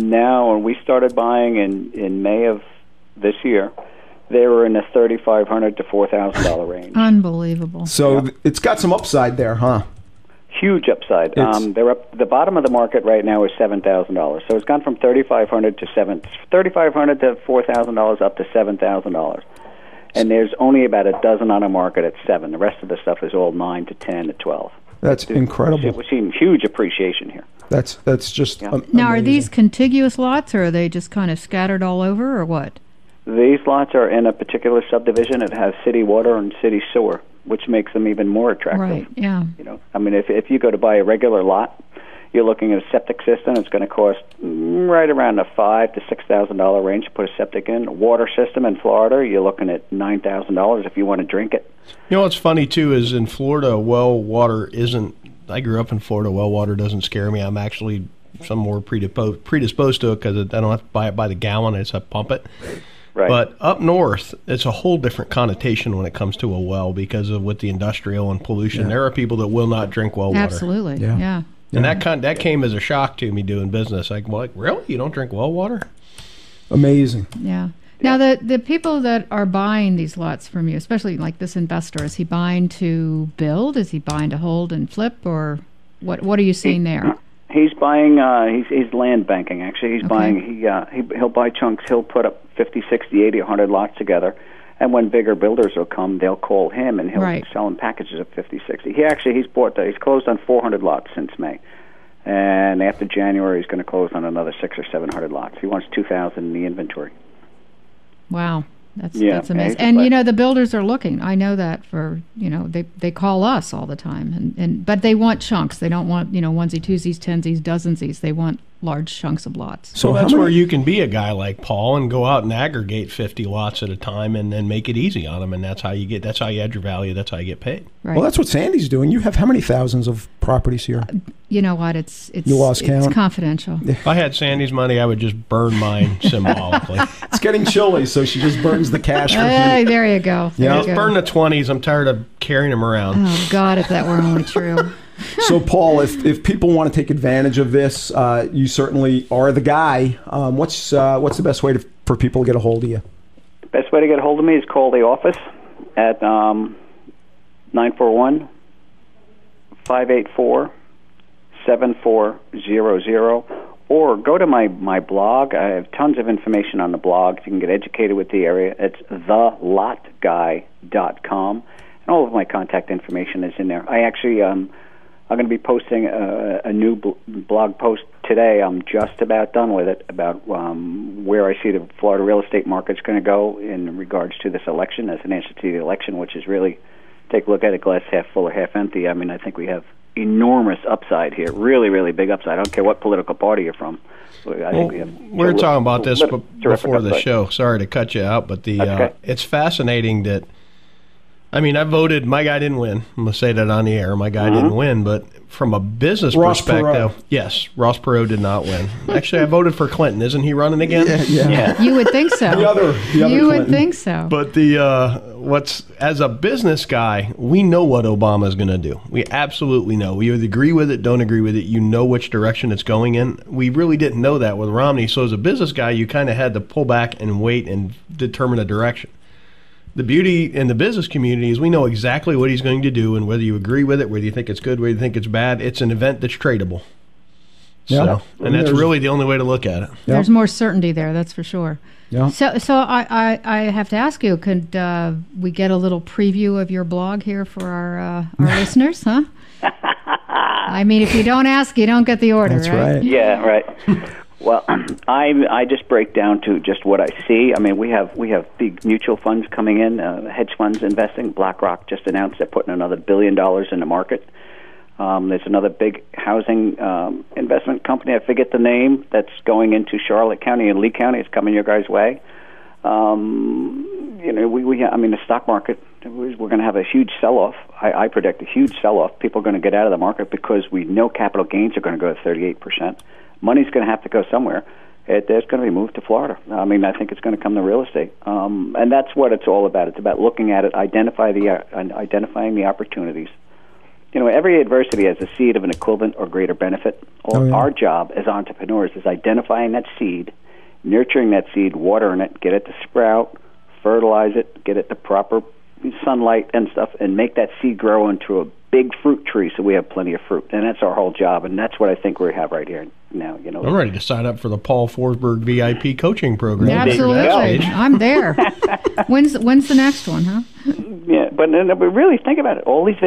Speaker 13: now, when we started buying in May of this year, they were in the $3,500 to $4,000 range.
Speaker 4: Unbelievable.
Speaker 2: So it's got some upside there, huh?
Speaker 13: Huge upside. They're up. The bottom of the market right now is $7,000. So it's gone from $3,500 to $4,000 up to $7,000. And there's only about a dozen on the market at 7. The rest of the stuff is all 9 to 10 to 12.
Speaker 2: That's incredible.
Speaker 13: We're seeing huge appreciation here.
Speaker 2: That's just
Speaker 4: Now, are these contiguous lots, or are they just kind of scattered all over, or what?
Speaker 13: These lots are in a particular subdivision. It has city water and city sewer, which makes them even more attractive.
Speaker 4: Right, yeah.
Speaker 13: If you go to buy a regular lot, you're looking at a septic system. It's going to cost right around the $5,000 to $6,000 range to put a septic in. A water system in Florida, you're looking at $9,000 if you want to drink it.
Speaker 3: You know what's funny, too, is in Florida, well water isn't I grew up in Florida. Well water doesn't scare me. I'm actually some more predisposed to it because I don't have to buy it by the gallon. I just have to pump it.
Speaker 13: Right.
Speaker 3: But up north, it's a whole different connotation when it comes to a well because of with the industrial and pollution.
Speaker 2: Yeah.
Speaker 3: There are people that will not drink well water.
Speaker 4: Absolutely. Yeah.
Speaker 3: And that came as a shock to me doing business. Like, really? You don't drink well water?
Speaker 2: Amazing.
Speaker 4: Yeah. Now, the people that are buying these lots from you, especially like this investor, is he buying to build? Is he buying to hold and flip? Or what are you seeing there?
Speaker 13: He's buying, he's land banking, actually. He's buying, he'll buy chunks. He'll put up 50, 60, 80, 100 lots together. And when bigger builders will come, they'll call him, and he'll sell them packages of 50, 60. He's closed on 400 lots since May. And after January, he's going to close on another 600 or 700 lots. He wants 2,000 in the inventory.
Speaker 4: Wow. That's amazing. And, the builders are looking. I know that for, they call us all the time. But they want chunks. They don't want, onesie, twosies, tensies, dozensies. They want large chunks of lots.
Speaker 3: So that's where you can be a guy like Paul and go out and aggregate 50 lots at a time and then make it easy on them. And that's how you add your value. That's how you get paid.
Speaker 4: Right.
Speaker 2: Well, that's what Sandy's doing. You have how many thousands of properties here?
Speaker 4: You know what? It's
Speaker 2: you lost count?
Speaker 4: It's confidential.
Speaker 3: If I had Sandy's money, I would just burn mine symbolically.
Speaker 2: It's getting chilly, so she just burns the cash.
Speaker 4: Hey, there you go.
Speaker 3: Just burn the 20s. I'm tired of carrying them around.
Speaker 4: Oh, God, if that were only true.
Speaker 2: So, Paul, if people want to take advantage of this, you certainly are the guy. What's the best way for people to get a hold of you?
Speaker 13: The best way to get a hold of me is call the office at 941-584-7400, or go to my blog. I have tons of information on the blog. You can get educated with the area. It's thelotguy.com, and all of my contact information is in there. I actually I'm going to be posting a new blog post today. I'm just about done with it about where I see the Florida real estate market's going to go in regards to this election as an answer to the election, which is really, take a look at it, glass half full or half empty. I mean, I think we have enormous upside here, really, really big upside. I don't care what political party you're from. I think we
Speaker 3: were talking about this before the show. Sorry to cut you out, but it's fascinating that, I mean, I voted. My guy didn't win. I'm going to say that on the air. My guy didn't win. But from a business perspective, yes, Ross Perot did not win. Actually, I voted for Clinton. Isn't he running again?
Speaker 2: Yeah.
Speaker 4: You would think so.
Speaker 2: The other
Speaker 4: you
Speaker 2: Clinton.
Speaker 4: Would think so.
Speaker 3: But as a business guy, we know what Obama is going to do. We absolutely know. We either agree with it, don't agree with it. You know which direction it's going in. We really didn't know that with Romney. So as a business guy, you kind of had to pull back and wait and determine a direction. The beauty in the business community is we know exactly what he's going to do, and whether you agree with it, whether you think it's good, whether you think it's bad, it's an event that's tradable.
Speaker 2: Yeah.
Speaker 3: And that's really the only way to look at it.
Speaker 4: There's more certainty there, that's for sure.
Speaker 2: Yeah.
Speaker 4: So I have to ask you, could we get a little preview of your blog here for our listeners, huh? I mean, if you don't ask, you don't get the order,
Speaker 2: That's right?
Speaker 13: Yeah, right. Well, I just break down to just what I see. I mean, we have big mutual funds coming in, hedge funds investing. BlackRock just announced they're putting another $1 billion in the market. There's another big housing investment company. I forget the name that's going into Charlotte County and Lee County. It's coming your guys' way. The stock market, we're going to have a huge sell-off. I predict a huge sell-off. People are going to get out of the market because we know capital gains are going to go to 38%. Money's going to have to go somewhere. There's going to be moved to Florida. I mean, I think it's going to come to real estate, and that's what it's all about. It's about looking at it, identifying the opportunities. Every adversity has a seed of an equivalent or greater benefit. Our job as entrepreneurs is identifying that seed, nurturing that seed, watering it, get it to sprout, fertilize it, get it the proper sunlight and stuff, and make that seed grow into a big fruit tree so we have plenty of fruit. And that's our whole job, and that's what I think we have right here now.
Speaker 3: I'm ready to sign up for the Paul Forsberg VIP coaching program.
Speaker 4: Absolutely. I'm there. When's the next one, huh?
Speaker 13: Yeah, but really think about it. All these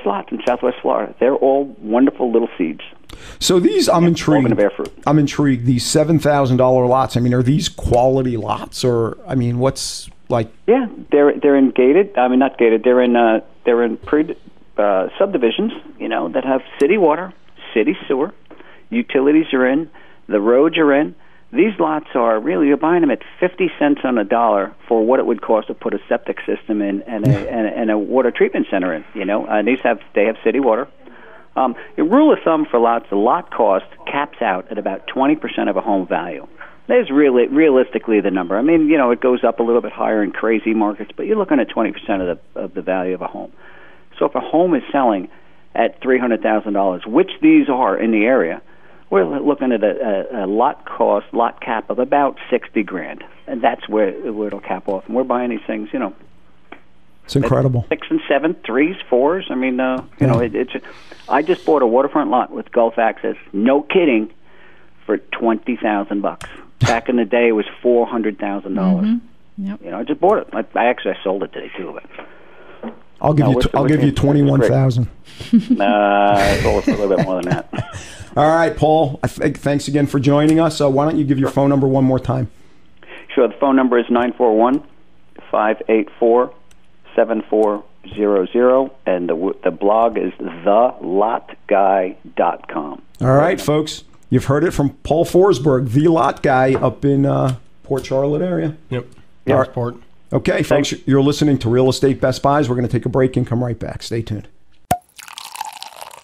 Speaker 13: lots in Southwest Florida, they're all wonderful little seeds.
Speaker 2: So these, I'm intrigued.
Speaker 13: All going to bear fruit.
Speaker 2: I'm intrigued. These $7,000 lots. I mean, are these quality lots, or I mean, what's like?
Speaker 13: Yeah, they're in gated. I mean, not gated. They're in subdivisions. That have city water, city sewer, utilities are in, the roads are in. These lots are really, you're buying them at 50 cents on a dollar for what it would cost to put a septic system in and a water treatment center in. They have city water. The rule of thumb for lots, the lot cost caps out at about 20% of a home value. There's really, realistically the number. I mean, it goes up a little bit higher in crazy markets, but you're looking at 20% of the value of a home. So if a home is selling at $300,000, which these are in the area, we're looking at a lot cap of about $60,000, and that's where it'll cap off. And we're buying these things,
Speaker 2: It's incredible.
Speaker 13: 6 and 7, 3s, 4s. I mean, I just bought a waterfront lot with Gulf access. No kidding, for $20,000. Back in the day, it was $400,000.
Speaker 4: Mm-hmm. Yep.
Speaker 13: I just bought it. I sold it today too. But
Speaker 2: I'll give you 21,000.
Speaker 13: I sold it for a little bit more than that.
Speaker 2: All right, Paul. Thanks again for joining us. Why don't you give your phone number one more time?
Speaker 13: Sure. The phone number is 941-584-7400, and the blog is thelotguy.com.
Speaker 2: All right, folks. You've heard it from Paul Forsberg, the lot guy up in Port Charlotte area.
Speaker 3: Yep.
Speaker 2: Port. Okay, folks, you're listening to Real Estate Best Buys. We're going to take a break and come right back. Stay tuned.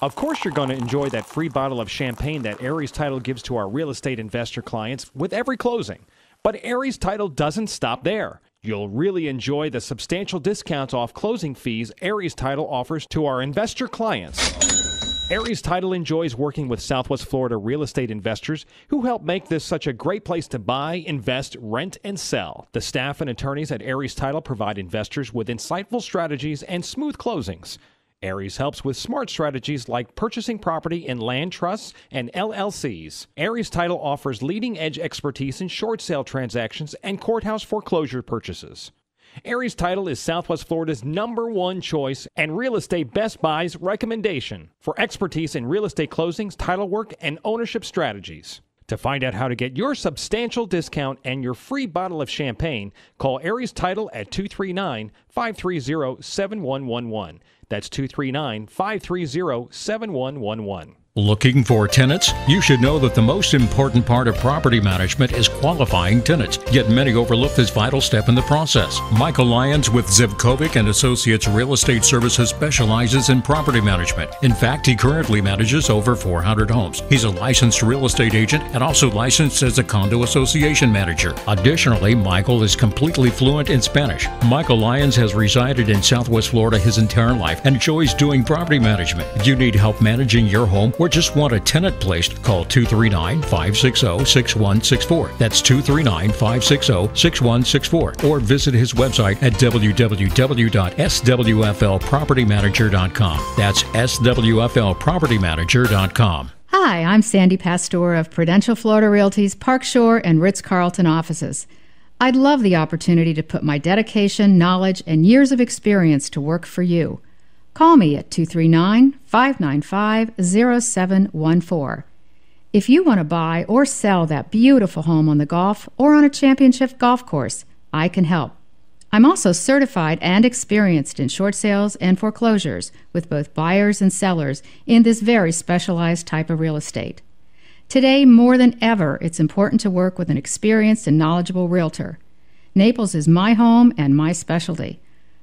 Speaker 5: Of course, you're going to enjoy that free bottle of champagne that Aries Title gives to our real estate investor clients with every closing. But Aries Title doesn't stop there. You'll really enjoy the substantial discounts off closing fees Aries Title offers to our investor clients. Aries Title enjoys working with Southwest Florida real estate investors who help make this such a great place to buy, invest, rent, and sell. The staff and attorneys at Aries Title provide investors with insightful strategies and smooth closings. Aries helps with smart strategies like purchasing property in land trusts and LLCs. Aries Title offers leading-edge expertise in short sale transactions and courthouse foreclosure purchases. Aries Title is Southwest Florida's #1 choice and Real Estate Best Buys recommendation for expertise in real estate closings, title work, and ownership strategies. To find out how to get your substantial discount and your free bottle of champagne, call Aries Title at 239-530-7111. That's 239-530-7111.
Speaker 10: Looking for tenants? You should know that the most important part of property management is qualifying tenants, yet many overlook this vital step in the process. Michael Lyons with Zivkovic and Associates Real Estate Services specializes in property management. In fact, he currently manages over 400 homes. He's a licensed real estate agent and also licensed as a condo association manager. Additionally, Michael is completely fluent in Spanish. Michael Lyons has resided in Southwest Florida his entire life and enjoys doing property management. If you need help managing your home or just want a tenant placed, call 239-560-6164. That's 239-560-6164. Or visit his website at www.swflpropertymanager.com. That's swflpropertymanager.com.
Speaker 4: Hi, I'm Sandy Pastor of Prudential Florida Realty's Park Shore and Ritz-Carlton offices. I'd love the opportunity to put my dedication, knowledge, and years of experience to work for you. Call me at 239-595-0714. If you want to buy or sell that beautiful home on the Gulf or on a championship golf course, I can help. I'm also certified and experienced in short sales and foreclosures with both buyers and sellers in this very specialized type of real estate. Today, more than ever, it's important to work with an experienced and knowledgeable realtor. Naples is my home and my specialty.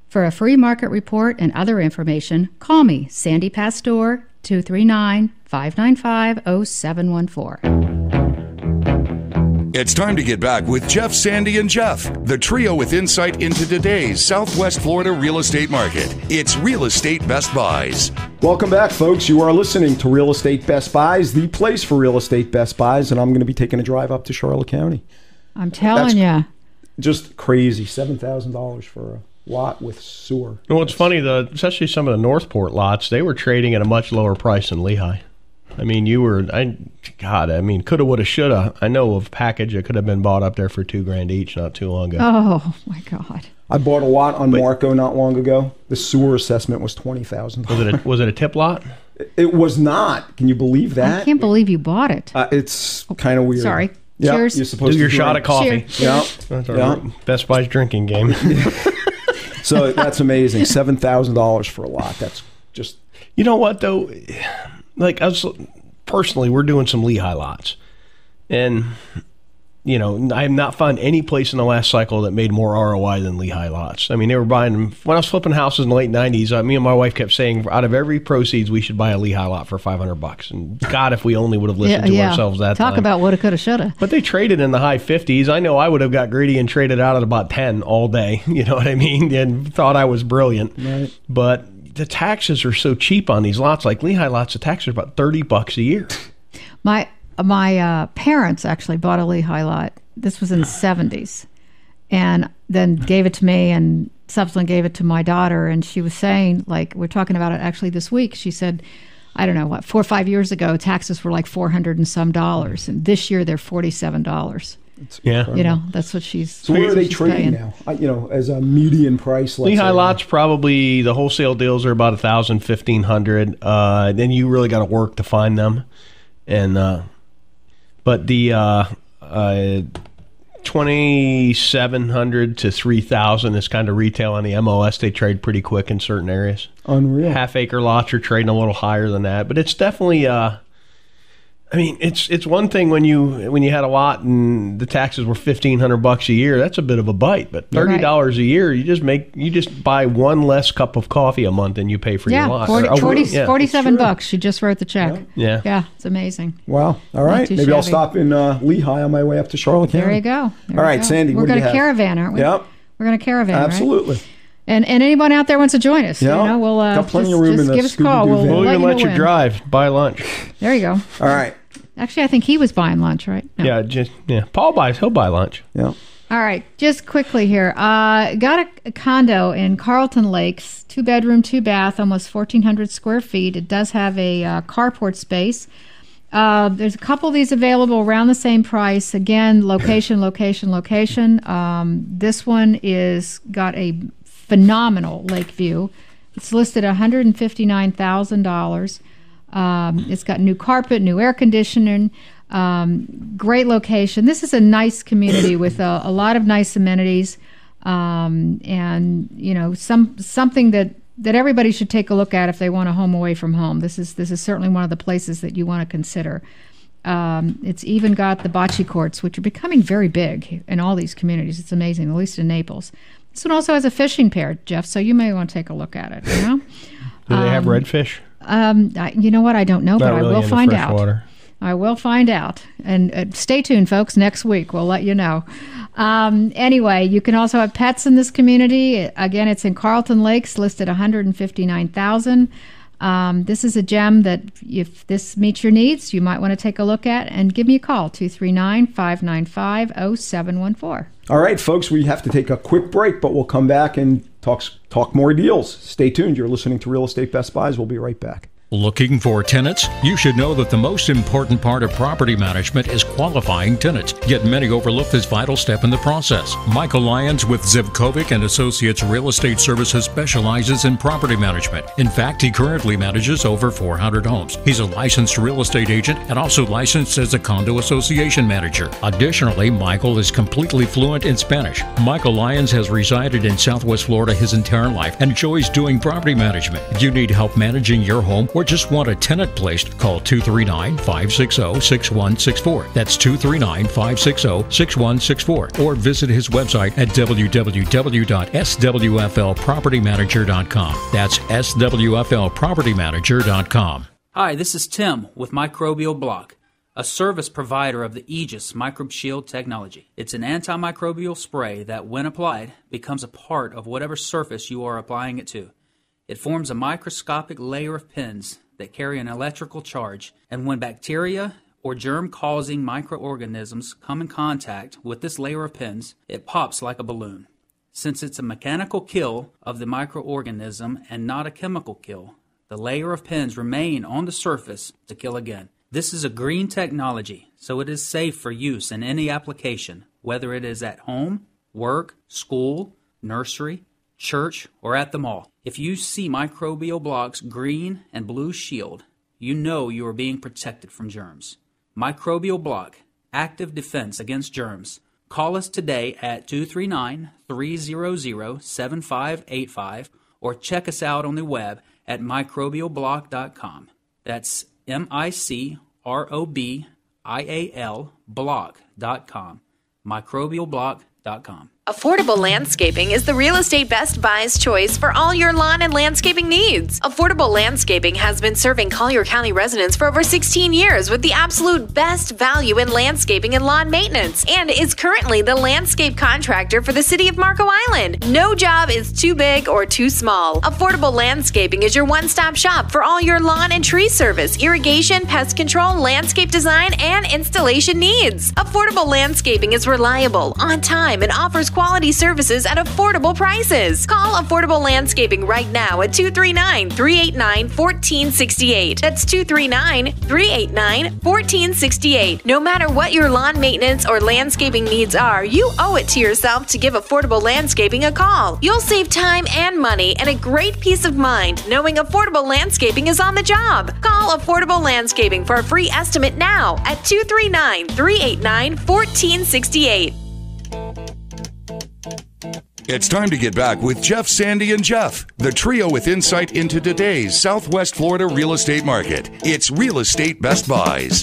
Speaker 4: For a free market report and other information, call me, Sandy Pastor, 239-595-0714.
Speaker 1: It's time to get back with Jeff, Sandy, and Jeff, the trio with insight into today's Southwest Florida real estate market. It's Real Estate Best Buys.
Speaker 2: Welcome back, folks. You are listening to Real Estate Best Buys, the place for real estate best buys, and I'm going to be taking a drive up to Charlotte County.
Speaker 4: I'm telling you.
Speaker 2: Just crazy, $7,000 for a lot with sewer.
Speaker 3: Well, it's funny, especially some of the Northport lots, they were trading at a much lower price than Lehigh. I mean, coulda, woulda, shoulda. I know of a package that could have been bought up there for $2,000 each not too long ago.
Speaker 4: Oh, my God.
Speaker 2: I bought a lot on Marco not long ago. The sewer assessment was $20,000.
Speaker 3: Was it a tip lot?
Speaker 2: It was not. Can you believe that?
Speaker 4: I can't believe you bought it.
Speaker 2: It's kind of weird.
Speaker 4: Sorry.
Speaker 2: Yep,
Speaker 4: Cheers.
Speaker 2: You're supposed
Speaker 3: Do
Speaker 2: to
Speaker 3: your shot of coffee.
Speaker 4: Cheers.
Speaker 3: That's our Best Buy's drinking game.
Speaker 2: So that's amazing. $7,000 for a lot. That's just...
Speaker 3: You know what, though? Like, us personally, we're doing some Lehigh lots. And I have not found any place in the last cycle that made more ROI than Lehigh Lots. I mean, they were buying them. When I was flipping houses in the late 90s, me and my wife kept saying, out of every proceeds, we should buy a Lehigh Lot for $500. And God, if we only would have listened to ourselves that time.
Speaker 4: Talk about woulda, coulda, shoulda.
Speaker 3: But they traded in the high 50s. I know I would have got greedy and traded out at about 10 all day. You know what I mean? And thought I was brilliant.
Speaker 2: Right.
Speaker 3: But the taxes are so cheap on these lots. Like Lehigh Lots, the taxes are about $30 a year.
Speaker 4: My parents actually bought a Lehigh Lot. This was in the 70s, and then gave it to me and subsequently gave it to my daughter. And she was saying, like, we're talking about it actually this week. She said, I don't know what, 4 or 5 years ago, taxes were like $400 and some dollars. And this year they're $47.
Speaker 3: Yeah.
Speaker 4: That's what she's
Speaker 2: So where are they
Speaker 4: paying
Speaker 2: trading now? As a median price, let's
Speaker 3: Lehigh
Speaker 2: say.
Speaker 3: Lots, probably the wholesale deals are about $1,000, $1,500. Then you really got to work to find them. And, but the, 2,700 to 3,000 is kind of retail on the MLS. They trade pretty quick in certain areas.
Speaker 2: Unreal.
Speaker 3: Half-acre lots are trading a little higher than that, but it's definitely. It's one thing when you had a lot and the taxes were $1,500 a year. That's a bit of a bite, but $30 a year, you just buy one less cup of coffee a month than you pay for your lot.
Speaker 4: $47. She just wrote the check.
Speaker 3: Yeah,
Speaker 4: it's amazing.
Speaker 2: Wow. All right. Maybe I'll stop in Lehigh on my way up to Charlotte County.
Speaker 4: There you go.
Speaker 2: All right, Sandy.
Speaker 4: We're
Speaker 2: going
Speaker 4: to caravan, aren't we?
Speaker 2: Yep.
Speaker 4: We're going to caravan.
Speaker 2: Absolutely.
Speaker 4: Right? And anyone out there wants to join us, we'll
Speaker 2: got plenty of room
Speaker 4: just
Speaker 2: in the
Speaker 4: give us a call.
Speaker 2: Scooby-Doo van.
Speaker 3: We'll even let you
Speaker 4: in.
Speaker 3: drive, buy lunch.
Speaker 4: There you go.
Speaker 2: All right.
Speaker 4: Actually, I think he was buying lunch, right? No.
Speaker 3: Yeah. Paul he'll buy lunch.
Speaker 2: Yeah.
Speaker 4: All right, just quickly here. Got a condo in Carlton Lakes, 2-bedroom, 2-bath, almost 1,400 square feet. It does have a carport space. There's a couple of these available around the same price. Again, location. This one is got a phenomenal lake view. It's listed at $159,000. It's got new carpet, new air conditioning, great location. This is a nice community with a lot of nice amenities, and something that everybody should take a look at if they want a home away from home. This is certainly one of the places that you want to consider. It's even got the bocce courts, which are becoming very big in all these communities. It's amazing, at least in Naples. This one also has a fishing pier, Jeff, so you may want to take a look at it.
Speaker 3: Do they have redfish?
Speaker 4: You know what? I don't know, but
Speaker 3: really
Speaker 4: I will find out.
Speaker 3: Water.
Speaker 4: I will find out. And stay tuned, folks. Next week, we'll let you know. Anyway, you can also have pets in this community. Again, it's in Carlton Lakes, listed $159,000. This is a gem that if this meets your needs, you might want to take a look at and give me a call, 239-595-0714.
Speaker 2: All right, folks, we have to take a quick break, but we'll come back and talk more deals. Stay tuned. You're listening to Real Estate Best Buys. We'll be right back.
Speaker 10: Looking for tenants? You should know that the most important part of property management is qualifying tenants, yet many overlook this vital step in the process. Michael Lyons with Zivkovic and Associates Real Estate Services specializes in property management. In fact, he currently manages over 400 homes. He's a licensed real estate agent and also licensed as a condo association manager. Additionally, Michael is completely fluent in Spanish. Michael Lyons has resided in Southwest Florida his entire life and enjoys doing property management. If you need help managing your home or just want a tenant placed, call 239-560-6164. That's 239-560-6164. Or visit his website at www.swflpropertymanager.com. That's swflpropertymanager.com.
Speaker 11: Hi, this is Tim with Microbial Block, a service provider of the Aegis Microbe Shield technology. It's an antimicrobial spray that, when applied, becomes a part of whatever surface you are applying it to. It forms a microscopic layer of pins that carry an electrical charge, and when bacteria or germ-causing microorganisms come in contact with this layer of pins, it pops like a balloon. Since it's a mechanical kill of the microorganism and not a chemical kill, the layer of pins remain on the surface to kill again. This is a green technology, so it is safe for use in any application, whether it is at home, work, school, nursery, church, or at the mall. If you see Microbial Block's green and blue shield, you know you are being protected from germs. Microbial Block, active defense against germs. Call us today at 239-300-7585 or check us out on the web at microbialblock.com. That's MICROBIAL block.com. microbialblock.com.
Speaker 6: Affordable Landscaping is the real estate Best Buy's choice for all your lawn and landscaping needs. Affordable Landscaping has been serving Collier County residents for over 16 years with the absolute best value in landscaping and lawn maintenance, and is currently the landscape contractor for the city of Marco Island. No job is too big or too small. Affordable Landscaping is your one-stop shop for all your lawn and tree service, irrigation, pest control, landscape design, and installation needs. Affordable Landscaping is reliable, on time, and offers quality services at affordable prices. Call Affordable Landscaping right now at 239-389-1468. That's 239-389-1468. No matter what your lawn maintenance or landscaping needs are, you owe it to yourself to give Affordable Landscaping a call. You'll save time and money and a great peace of mind knowing Affordable Landscaping is on the job. Call Affordable Landscaping for a free estimate now at 239-389-1468.
Speaker 1: It's time to get back with Jeff, Sandy, and Jeff, the trio with insight into today's Southwest Florida real estate market. It's Real Estate Best Buys.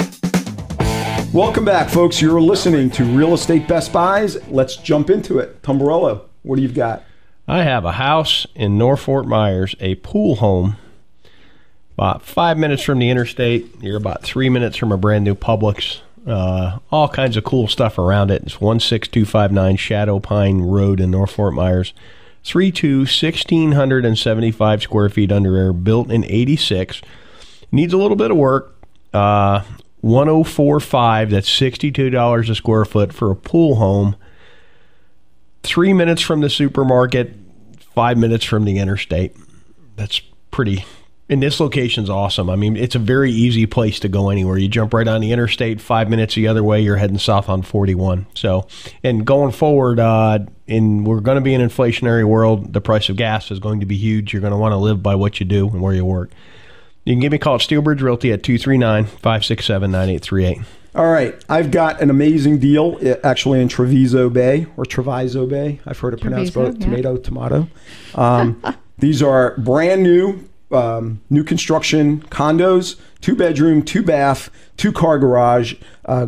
Speaker 2: Welcome back, folks. You're listening to Real Estate Best Buys. Let's jump into it. Tumbarello, what do you got?
Speaker 3: I have a house in North Fort Myers, a pool home, about 5 minutes from the interstate. You're about 3 minutes from a brand new Publix. All kinds of cool stuff around it. It's 16259 Shadow Pine Road in North Fort Myers. 1,675 square feet under air, built in 86. Needs a little bit of work. 104.5, that's $62 a square foot for a pool home. 3 minutes from the supermarket, 5 minutes from the interstate. That's pretty. And this location's awesome. I mean, it's a very easy place to go anywhere. You jump right on the interstate, 5 minutes the other way, you're heading south on 41. So, and going forward, we're going to be in an inflationary world. The price of gas is going to be huge. You're going to want to live by what you do and where you work. You can give me a call at Steelbridge Realty at 239-567-9838.
Speaker 2: All right. I've got an amazing deal, actually, in Treviso Bay, or Treviso Bay. I've heard it pronounced both, tomato. These are brand new construction condos, 2-bedroom, 2-bath, 2-car garage,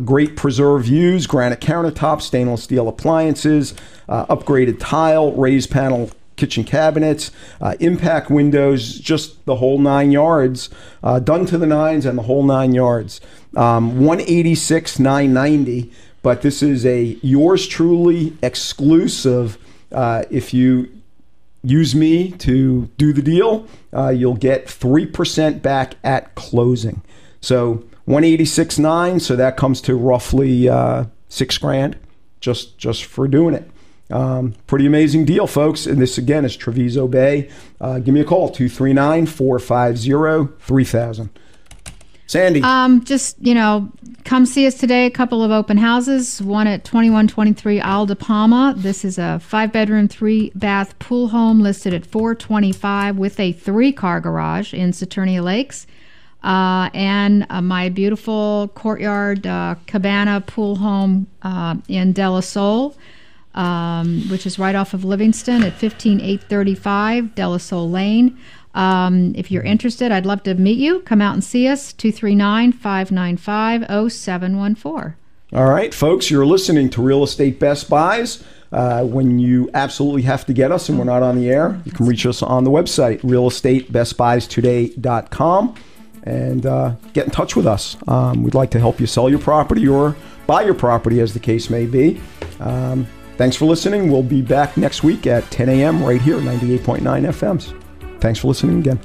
Speaker 2: great preserved views, granite countertops, stainless steel appliances, upgraded tile, raised panel kitchen cabinets, impact windows, just the whole 9 yards, done to the nines and the whole 9 yards. $186,990, but this is a yours truly exclusive. If you use me to do the deal, you'll get 3% back at closing. So $186,900, so that comes to roughly $6,000 just for doing it. Pretty amazing deal, folks. And this again is Treviso Bay. Give me a call, 239-450-3000. Sandy.
Speaker 4: Just, come see us today. A couple of open houses. One at 2123 Isle de Palma. This is a 5-bedroom, 3-bath pool home listed at $425 with a 3-car garage in Saturnia Lakes. And my beautiful courtyard cabana pool home in De La Soul, which is right off of Livingston at 15835 De La Soul Lane. If you're interested, I'd love to meet you. Come out and see us, 239-595-0714.
Speaker 2: All right, folks, you're listening to Real Estate Best Buys. When you absolutely have to get us and we're not on the air, you can reach us on the website, realestatebestbuystoday.com, and get in touch with us. We'd like to help you sell your property or buy your property, as the case may be. Thanks for listening. We'll be back next week at 10 a.m. right here, 98.9 FMs. Thanks for listening again.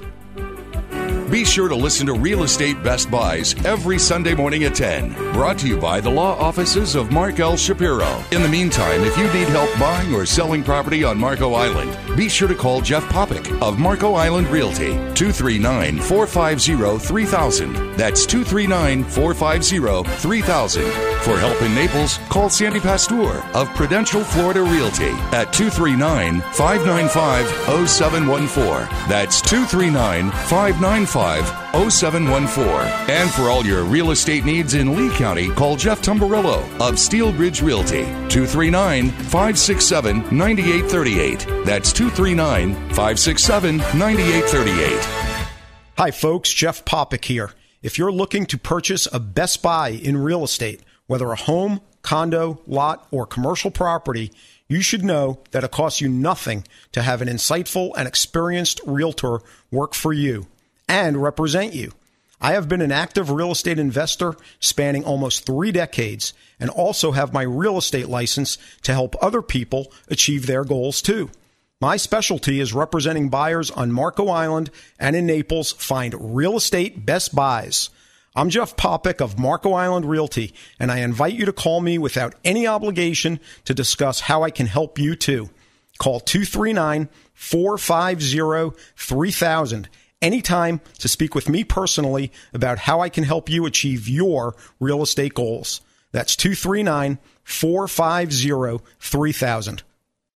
Speaker 1: Be sure to listen to Real Estate Best Buys every Sunday morning at 10. Brought to you by the law offices of Mark L. Shapiro. In the meantime, if you need help buying or selling property on Marco Island, be sure to call Jeff Popick of Marco Island Realty, 239-450-3000. That's 239-450-3000. For help in Naples, call Sandy Pasteur of Prudential Florida Realty at 239-595-0714. That's 239-595-0714. And for all your real estate needs in Lee County, call Jeff Tumbarello of Steelbridge Realty, 239-567-9838. That's 239-567-9838.
Speaker 2: Hi, folks. Jeff Popick here. If you're looking to purchase a Best Buy in real estate, whether a home, condo, lot, or commercial property, you should know that it costs you nothing to have an insightful and experienced realtor work for you and represent you. I have been an active real estate investor spanning almost 3 decades and also have my real estate license to help other people achieve their goals too. My specialty is representing buyers on Marco Island and in Naples. Find real estate best buys. I'm Jeff Popick of Marco Island Realty, and I invite you to call me without any obligation to discuss how I can help you too. Call 239-450-3000 anytime to speak with me personally about how I can help you achieve your real estate goals. That's 239-450-3000.